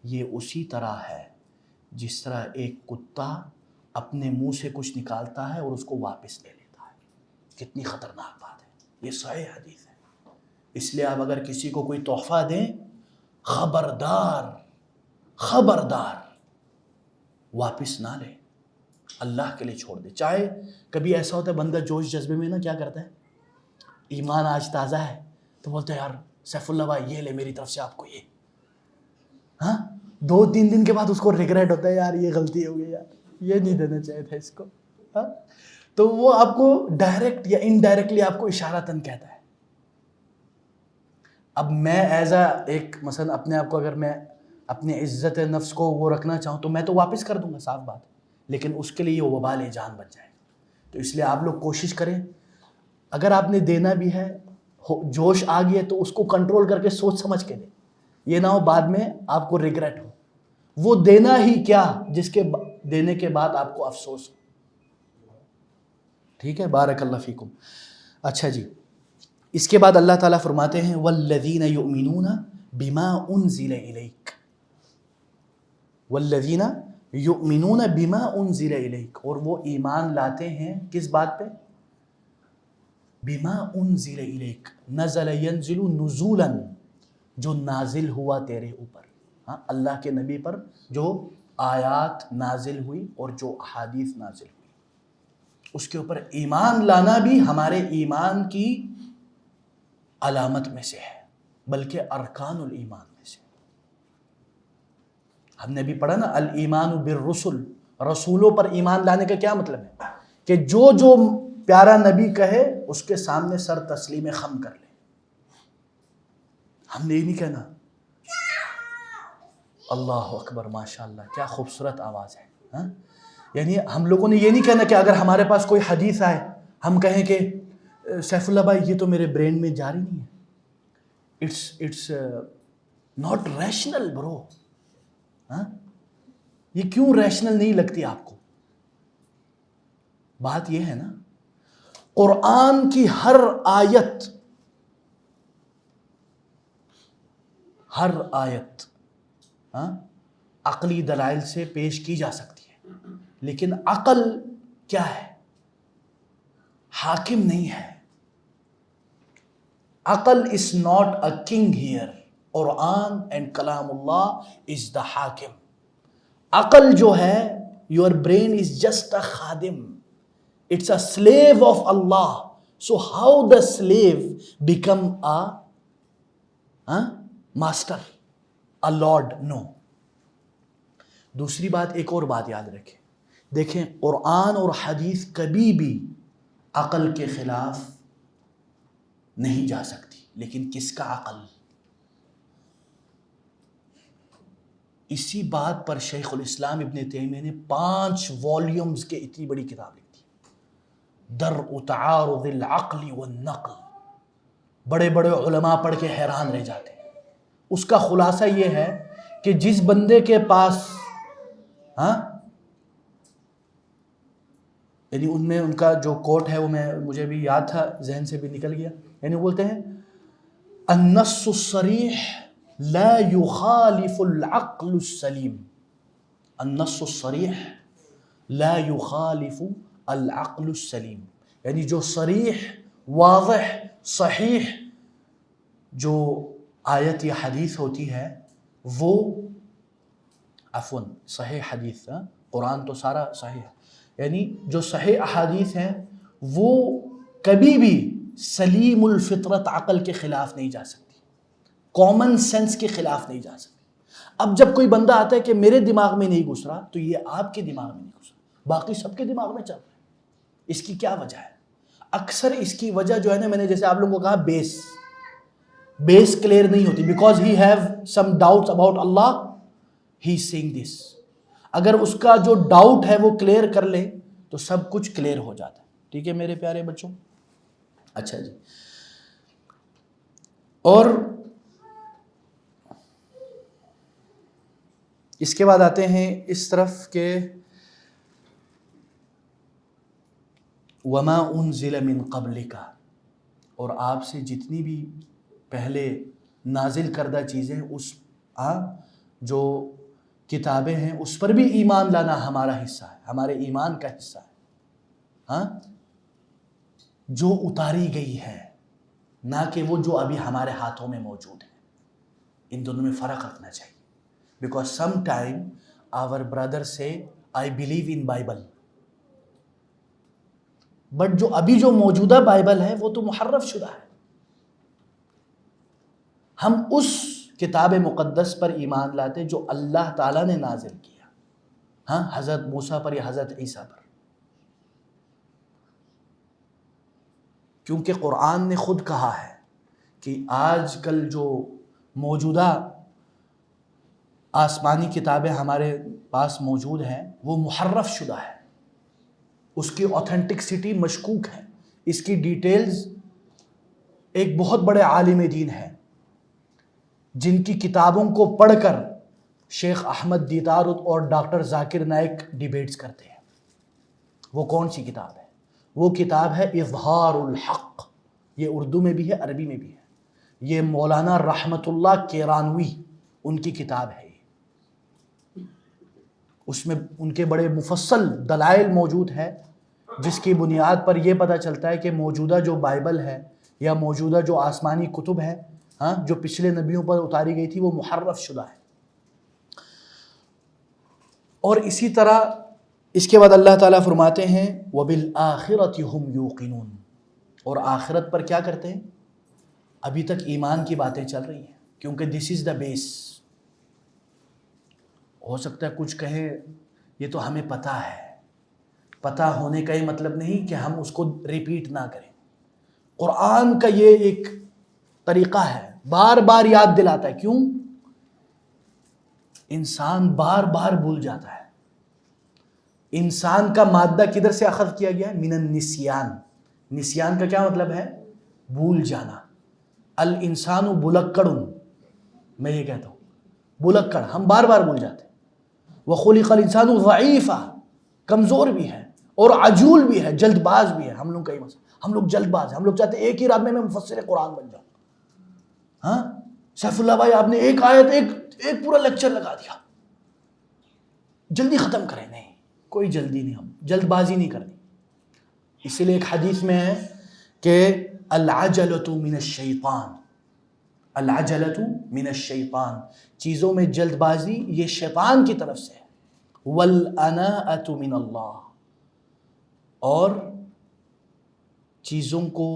یہ اسی طرح ہے جس طرح ایک کتا اپنے منہ سے کچھ نکالتا ہے اور اس کو واپس لے لیتا ہے. کتنی خطرناک بات ہے. یہ صحیح حدیث ہے. اس لیے آپ اگر کسی کو کوئی تحفہ دیں، خبردار واپس نہ لے، اللہ کے لیے چھوڑ دے. چاہے کبھی ایسا ہوتا ہے بندہ جوش جذبے میں نا کیا کرتا ہے، ایمان آج تازہ ہے تو بولتے ہیں یار سیف اللہ بھائی یہ لے میری طرف سے آپ کو یہ. ہاں 2-3 دن کے بعد اس کو ریگریٹ ہوتا ہے، یار یہ غلطی ہو گئی، یار یہ نہیں دینا چاہیے تھا اس کو. تو وہ آپ کو ڈائریکٹ یا انڈائریکٹلی آپ کو اشارتاً کہتا ہے. اب میں ایز ایک مثلا اپنے آپ کو، اگر میں اپنی عزت نفس کو وہ رکھنا چاہوں تو میں تو واپس کر دوں گا، صاف بات، لیکن اس کے لیے یہ وبال جان بن جائے. تو اس لیے آپ لوگ کوشش کریں، اگر آپ نے دینا بھی ہے، جوش آ گیا تو اس کو کنٹرول کر کے سوچ سمجھ کے دیں. یہ نہ ہو بعد میں آپ کو ریگریٹ ہو. وہ دینا ہی کیا جس کے دینے کے بعد آپ کو افسوس ہو. ٹھیک ہے، بارک اللہ فیکم. اچھا جی، اس کے بعد اللہ تعالیٰ فرماتے ہیں والذین یؤمنون بما انزل الیک، والذین یؤمنون بما انزل الیک، اور وہ ایمان لاتے ہیں کس بات پہ؟ بما انزل الیک، نزل ینزل نزولا، جو نازل ہوا تیرے اوپر. ہاں اللہ کے نبی پر جو آیات نازل ہوئی اور جو احادیث نازل ہوئی، اس کے اوپر ایمان لانا بھی ہمارے ایمان کی علامت میں سے ہے، بلکہ ارکان الایمان میں سے. ہم نے بھی پڑھا نا الایمان بالرسل، رسولوں پر ایمان لانے کا کیا مطلب ہے؟ کہ جو پیارا نبی کہے اس کے سامنے سر تسلیم خم کر لے. ہم نے یہ نہیں کہنا اللہ اکبر ماشاء اللہ کیا خوبصورت آواز ہے. یعنی ہم لوگوں نے یہ نہیں کہنا کہ اگر ہمارے پاس کوئی حدیث آئے ہم کہیں کہ سیف اللہ بھائی یہ تو میرے برین میں جاری نہیں ہے. اٹس ناٹ ریشنل برو. یہ کیوں ریشنل نہیں لگتی آپ کو؟ بات یہ ہے نا، قرآن کی ہر آیت عقلی دلائل سے پیش کی جا سکتی ہے، لیکن عقل کیا ہے؟ حاکم نہیں ہے. عقل is not a king here. Quran and کلام اللہ is the حاکم. عقل جو ہے، your brain is just a Khadim. It's a slave of Allah. So how the slave become a master, a lord? No. دوسری بات، ایک اور بات یاد رکھیں، دیکھیں قرآن اور حدیث کبھی بھی عقل کے خلاف نہیں جا سکتی، لیکن کس کا عقل؟ اسی بات پر شیخ الاسلام ابن تیمیہ نے 5 والیومز کے اتنی بڑی کتاب لکھی، درء تعارض العقل والنقل. بڑے بڑے علماء پڑھ کے حیران رہ جاتے ہیں. اس کا خلاصہ یہ ہے کہ جس بندے کے پاس یعنی ان میں ان کا جو کوٹ ہے وہ مجھے بھی یاد تھا، ذہن سے بھی نکل گیا. یعنی بولتے ہیں النص الصریح لا یخالف العقل السلیم. النص الصریح لا یخالف العقل السلیم، یعنی جو صریح، واضح، صحیح جو آیت یا حدیث ہوتی ہے وہ صحیح حدیث، قرآن تو سارا صحیح ہے، یعنی جو صحیح احادیث ہیں وہ کبھی بھی سلیم الفطرت عقل کے خلاف نہیں جا سکتی، کامن سینس کے خلاف نہیں جا سکتی. اب جب کوئی بندہ آتا ہے کہ میرے دماغ میں نہیں گھس رہا، تو یہ آپ کے دماغ میں نہیں گھس رہا، باقی سب کے دماغ میں چل رہا ہے. اس کی کیا وجہ ہے؟ اکثر اس کی وجہ جو ہے نا، میں نے جیسے آپ لوگوں کو کہا بیس کلیئر نہیں ہوتی. Because he have some doubts about Allah, he is seeing this. اگر اس کا جو ڈاؤٹ ہے وہ کلیئر کر لے تو سب کچھ کلیئر ہو جاتا ہے. ٹھیک ہے میرے پیارے بچوں؟ اچھا جی. اور اس کے بعد آتے ہیں اس طرف کہ وما انزل من قبلک، اور آپ سے جتنی بھی پہلے نازل کردہ چیزیں، اس جو کتابیں ہیں اس پر بھی ایمان لانا ہمارا حصہ ہے، ہمارے ایمان کا حصہ ہے. جو اتاری گئی ہے، نہ کہ وہ جو ابھی ہمارے ہاتھوں میں موجود ہے. ان دونوں میں فرق رکھنا چاہیے. بیکاز سم ٹائم آور برادر سے I believe in Bible, but جو ابھی جو موجودہ بائبل ہے وہ تو محرف شدہ ہے. ہم اس کتاب مقدس پر ایمان لاتے جو اللہ تعالیٰ نے نازل کیا، حضرت موسیٰ پر یا حضرت عیسیٰ پر. کیونکہ قرآن نے خود کہا ہے کہ آج کل جو موجودہ آسمانی کتابیں ہمارے پاس موجود ہیں وہ محرف شدہ ہے، اس کی اوتھینٹکسٹی مشکوک ہے. اس کی ڈیٹیلز ایک بہت بڑے عالم دین ہیں جن کی کتابوں کو پڑھ کر شیخ احمد دیدار اور ڈاکٹر ذاکر نائک ڈیبیٹس کرتے ہیں. وہ کون سی کتاب ہے؟ وہ کتاب ہے اظہار الحق. یہ اردو میں بھی ہے، عربی میں بھی ہے. یہ مولانا رحمت اللہ کیرانوی ان کی کتاب ہے. اس میں ان کے بڑے مفصل دلائل موجود ہے، جس کی بنیاد پر یہ پتہ چلتا ہے کہ موجودہ جو بائبل ہے یا موجودہ جو آسمانی کتب ہے جو پچھلے نبیوں پر اتاری گئی تھی وہ محرف شدہ ہے. اور اسی طرح اس کے بعد اللہ تعالیٰ فرماتے ہیں وَبِالْآخِرَةِ هُمْ يُوقِنُونَ، اور آخرت پر کیا کرتے ہیں؟ ابھی تک ایمان کی باتیں چل رہی ہیں، کیونکہ دس از دا بیس. ہو سکتا ہے کچھ کہیں یہ تو ہمیں پتہ ہے. پتہ ہونے کا یہ مطلب نہیں کہ ہم اس کو ریپیٹ نہ کریں. قرآن کا یہ ایک طریقہ ہے، بار بار یاد دلاتا ہے. کیوں؟ انسان بار بار بھول جاتا ہے. انسان کا مادہ کدھر سے اخذ کیا گیا ہے؟ من النسیان. نسیان کا کیا مطلب ہے؟ بھول جانا. الانسان بلکڑ، میں یہ کہتا ہوں بلکڑ، ہم بار بار بھول جاتے ہیں. وخلق الانسان ضعیفا، کمزور بھی ہے اور عجول بھی ہے، جلد باز بھی ہے. ہم لوگ کا یہ مسئلہ، ہم لوگ جلد باز ہیں. ہم لوگ چاہتے ہیں ایک ہی رات میں مفسر قرآن بن جاؤں. سیف اللہ بھائی آپ نے ایک آیت ایک پورا لیکچر لگا دیا. جلدی ختم کریں، نہیں، کوئی جلدی نہیں، ہم جلد بازی نہیں کرنی. اسی لیے ایک حدیث میں ہے کہ العجلۃ من الشیطان، العجلۃ من الشیطان، چیزوں میں جلد بازی یہ شیطان کی طرف سے ہے. والاناۃ من اللہ، اور چیزوں کو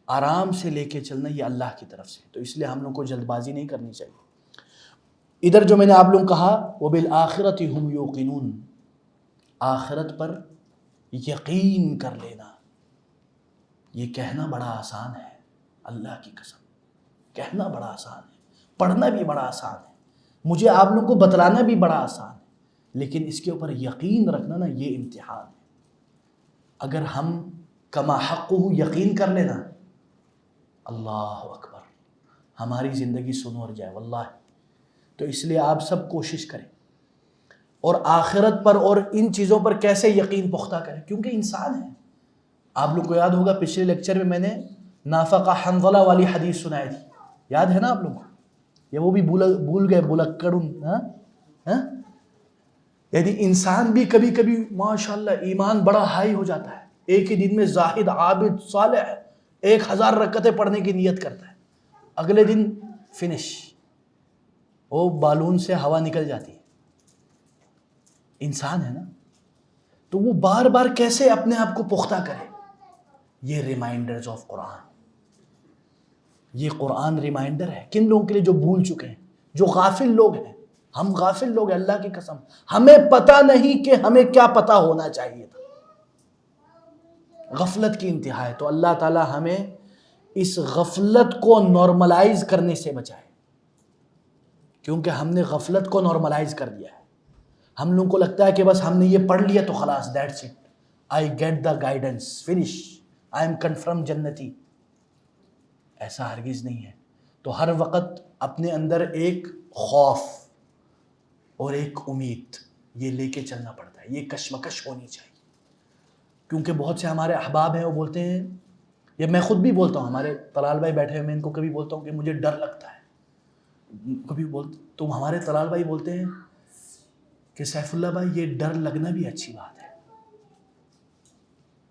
آرام سے لے کے چلنا یہ اللہ کی طرف سے. تو اس لیے ہم لوگ کو جلد بازی نہیں کرنی چاہیے. ادھر جو میں نے آپ لوگوں کو کہا وَبِالْآخِرَةِ هُمْ يُوقِنُونَ، آخرت پر یقین کر لینا. یہ کہنا بڑا آسان ہے، اللہ کی قسم کہنا بڑا آسان ہے، پڑھنا بھی بڑا آسان ہے، مجھے آپ لوگوں کو بتلانا بھی بڑا آسان ہے، لیکن اس کے اوپر یقین رکھنا نا یہ امتحان ہے. اگر ہم کما حقہ یقین کر لینا، اللہ اکبر، ہماری زندگی سنور جائے واللہ. تو اس لیے آپ سب کوشش کریں اور آخرت پر اور ان چیزوں پر کیسے یقین پختہ کریں، کیونکہ انسان ہے. آپ لوگ کو یاد ہوگا پچھلے لیکچر میں نے نافقہ حنظلہ والی حدیث سنائی تھی، یاد ہے نا آپ لوگ کو؟ یا وہ بھی بھول گئے بلکڑن؟ یعنی انسان بھی کبھی کبھی ماشاءاللہ ایمان بڑا ہائی ہو جاتا ہے، ایک ہی دن میں زاہد عابد صالح 1000 رکعتیں پڑھنے کی نیت کرتا ہے، اگلے دن فنش، وہ بالون سے ہوا نکل جاتی ہے. انسان ہے نا، تو وہ بار بار کیسے اپنے آپ کو پختہ کرے. یہ ریمائنڈرز آف قرآن، یہ قرآن ریمائنڈر ہے کن لوگوں کے لیے جو بھول چکے ہیں، جو غافل لوگ ہیں. ہم غافل لوگ ہیں، اللہ کی قسم ہمیں پتہ نہیں کہ ہمیں کیا پتہ ہونا چاہیے تھا. غفلت کی انتہا ہے. تو اللہ تعالی ہمیں اس غفلت کو نارملائز کرنے سے بچائے، کیونکہ ہم نے غفلت کو نارملائز کر دیا ہے. ہم لوگوں کو لگتا ہے کہ بس ہم نے یہ پڑھ لیا تو خلاص that's it, I get the guidance, finish, I am confirm جنتی. ایسا ہرگز نہیں ہے. تو ہر وقت اپنے اندر ایک خوف اور ایک امید یہ لے کے چلنا پڑتا ہے، یہ کشمکش ہونی چاہیے. کیونکہ بہت سے ہمارے احباب ہیں وہ بولتے ہیں، یا میں خود بھی بولتا ہوں، ہمارے طلال بھائی بیٹھے ہوئے میں ان کو کبھی بولتا ہوں کہ مجھے ڈر لگتا ہے، کبھی تو ہمارے طلال بھائی بولتے ہیں کہ سیف اللہ بھائی یہ ڈر لگنا بھی اچھی بات ہے،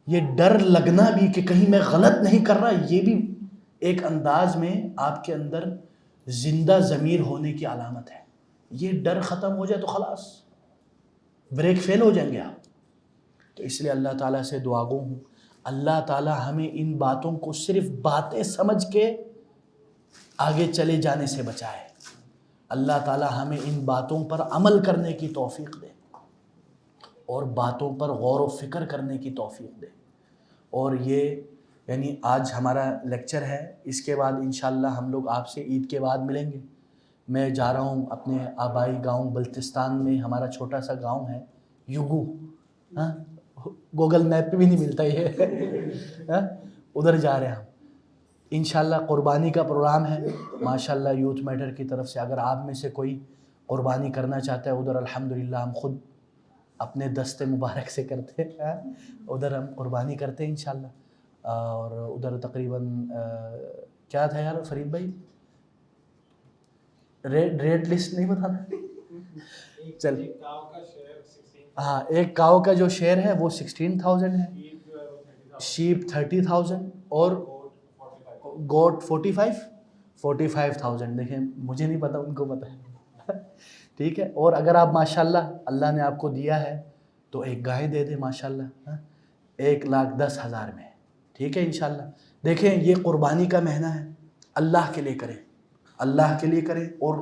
یہ ڈر لگنا بھی کہ کہیں میں غلط نہیں کر رہا، یہ بھی ایک انداز میں آپ کے اندر زندہ ضمیر ہونے کی علامت ہے. یہ ڈر ختم ہو جائے تو خلاص بریک فیل ہو جائیں گے آپ. تو اس لیے اللہ تعالیٰ سے دعا گو ہوں، اللہ تعالیٰ ہمیں ان باتوں کو صرف باتیں سمجھ کے آگے چلے جانے سے بچائے. اللہ تعالیٰ ہمیں ان باتوں پر عمل کرنے کی توفیق دے اور باتوں پر غور و فکر کرنے کی توفیق دے. اور یہ یعنی آج ہمارا لیکچر ہے، اس کے بعد انشاءاللہ ہم لوگ آپ سے عید کے بعد ملیں گے. میں جا رہا ہوں اپنے آبائی گاؤں بلتستان میں، ہمارا چھوٹا سا گاؤں ہے یوگو، گوگل میپ پہ بھی نہیں ملتا یہ، ادھر جا رہے ہیں ہم انشاءاللہ. قربانی کا پروگرام ہے ماشاءاللہ یوتھ میٹر کی طرف سے. اگر آپ میں سے کوئی قربانی کرنا چاہتا ہے ادھر الحمدللہ ہم خود اپنے دست مبارک سے کرتے ہیں، ادھر ہم قربانی کرتے ہیں انشاءاللہ. اور ادھر تقریباً کیا تھا یار فرید بھائی، ریٹ لسٹ نہیں بتانا چل. ہاں، ایک کاؤ کا جو شیئر ہے وہ 16,000 ہے، شیپ 30,000 اور گوٹ 45,000. دیکھیں مجھے نہیں پتا، ان کو پتا ہے. ٹھیک ہے. اور اگر آپ ماشاءاللہ اللہ نے آپ کو دیا ہے تو ایک گائے دے دیں ماشاءاللہ 1,10,000 میں. ٹھیک ہے انشاءاللہ. دیکھیں یہ قربانی کا مہینہ ہے، اللہ کے لیے کریں، اللہ کے لیے کریں. اور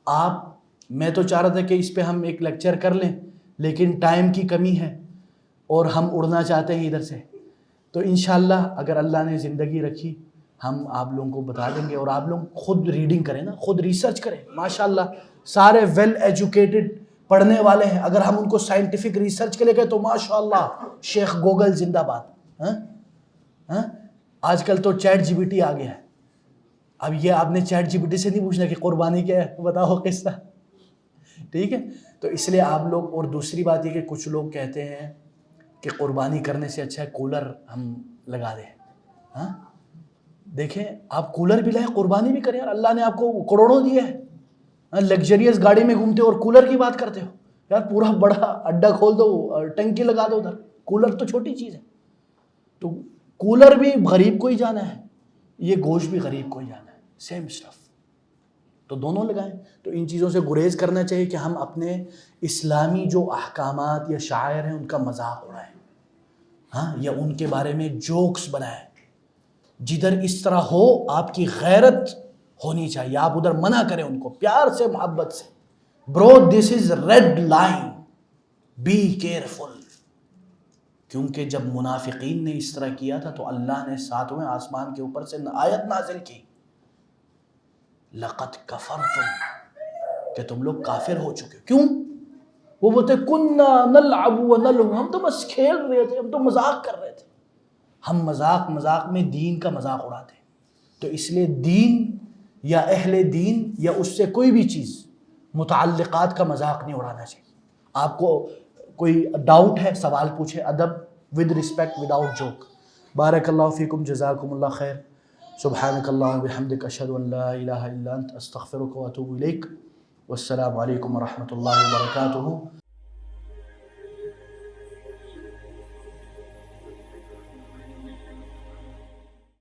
آپ، میں تو چاہ رہا تھا کہ اس پہ ہم ایک لیکچر کر لیں، لیکن ٹائم کی کمی ہے اور ہم اڑنا چاہتے ہیں ادھر سے. تو انشاءاللہ اگر اللہ نے زندگی رکھی ہم آپ لوگوں کو بتا دیں گے. اور آپ لوگ خود ریڈنگ کریں نا، خود ریسرچ کریں. ماشاءاللہ سارے ویل ایجوکیٹڈ پڑھنے والے ہیں، اگر ہم ان کو سائنٹیفک ریسرچ کے لے گئے تو ماشاءاللہ شیخ گوگل زندہ باد. آج کل تو چیٹ جی پی ٹی آ گیا ہے. اب یہ آپ نے چیٹ جی پی ٹی سے نہیں پوچھنا کہ قربانی کیا ہے، بتاؤ قصہ. ٹھیک ہے. تو اس لیے آپ لوگ، اور دوسری بات یہ کہ کچھ لوگ کہتے ہیں کہ قربانی کرنے سے اچھا ہے کولر ہم لگا دیں. دیکھیں آپ کولر بھی لائیں، قربانی بھی کریں. یار اللہ نے آپ کو کروڑوں دیے ہیں، لگژریس گاڑی میں گھومتے ہو اور کولر کی بات کرتے ہو. یار پورا بڑا اڈا کھول دو، ٹنکی لگا دو ادھر، کولر تو چھوٹی چیز ہے. تو کولر بھی غریب کو ہی جانا ہے، یہ گوشت بھی غریب کو ہی جانا ہے، سیم اسٹف. تو دونوں لگائیں. تو ان چیزوں سے گریز کرنا چاہیے کہ ہم اپنے اسلامی جو احکامات یا شعائر ہیں ان کا مذاق اڑائیں، ہاں، یا ان کے بارے میں جوکس بنائیں. جدھر اس طرح ہو آپ کی غیرت ہونی چاہیے، آپ ادھر منع کریں ان کو پیار سے، محبت سے. برو دس is read line, be careful. کیونکہ جب منافقین نے اس طرح کیا تھا تو اللہ نے 7ویں آسمان کے اوپر سے آیت نازل کی، لقد کفرتم، کہ تم لوگ کافر ہو چکے. کیوں؟ وہ بولتے کننا نلعب ونلعب، ہم تو بس کھیل رہے تھے، ہم تو مذاق کر رہے تھے. ہم مذاق میں دین کا مذاق اڑاتے ہیں. تو اس لیے دین یا اہل دین یا اس سے کوئی بھی چیز متعلقات کا مذاق نہیں اڑانا چاہیے. آپ کو کوئی ڈاؤٹ ہے، سوال پوچھے، ادب، ود رسپیکٹ، وداؤٹ جوک. بارک اللہ فیکم، جزاکم اللہ خیر. سبحانک اللہم وبحمدک، اشہد ان لا الہ الا انت، استغفرک واتوب الیک. والسلام علیکم ورحمۃ اللہ وبرکاتہ.